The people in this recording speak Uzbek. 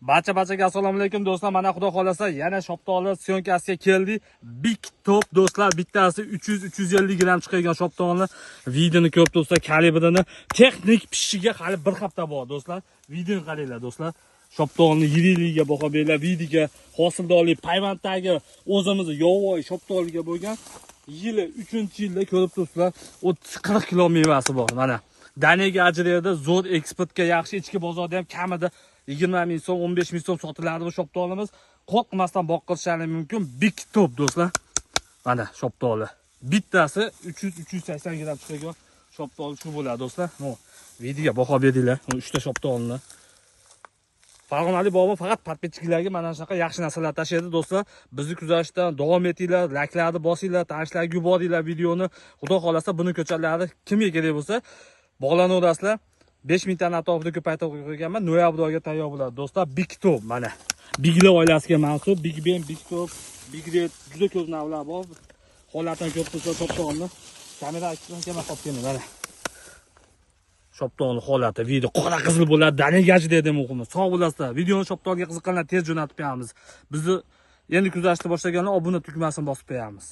Barchaga assalomu alaykum do'stlar. Mana xudo xolasa yana shoptoli syomkasiga keldi. Big top do'stlar, bittasi 300-350 gram chiqargan shoptolni. Videoni ko'p do'stlar, kalibrini texnik pishishiga hali bir hafta bor do'stlar. Videoni qaranglar do'stlar. Shoptolni yiriligiga baho beringlar. Videoga hosildorlik payvanddagi o'zimizni yovvoyi shoptoliga bo'lgan yili 3-yilda ko'rib turibsizlar. 40 kilo mevasi bor. Mana Daniyaga ajraydi, zo'r eksportga yaxshi, ichki bozorda ham kamida 20 ming so'm, 15 ming so'm sotiladi bu shoptolimiz. Qo'rqmasdan boqilishlari mumkin. Big top do'stlar. Mana shoptoli. Bittasi 300-380 gram chiqadigan shoptoli shu bo'ladi do'stlar. Videoga baho beringlar. 3 ta shoptolni. Farg'onali bobom faqat podpetchilarga mana shunaqa yaxshi narsalar tashlaydi do'stlar. Bizni kuzatishdan davom etinglar, layklarni bosinglar, tanishlarga yuboringlar videoni. Xudo xolasa buni ko'chatlari kimga kerak bo'lsa bog'lanaverasizlar. 5000 tani atrofida ko'paytirib qo'yganman. Noyabr oyiga tayyor bo'ladi do'stlar. Big top mana. Biglar oilasiga mansub, Big Ben, Big Top, Big Red juda ko'p navlar bor. Holatdan ko'p bo'lsa shoptolni. Kamera aksidan kelmay qolgan mana. Shoptolni holati video qora qizil bo'ladi. Daniyaga dedi muhimi. Sog' bo'lasizlar. Videoni shoptolga qiziqqanlar tez jo'natib qo'yamiz. Bizni endi kuzatishni boshlaganlar obuna tugmasini bosib qo'yamiz.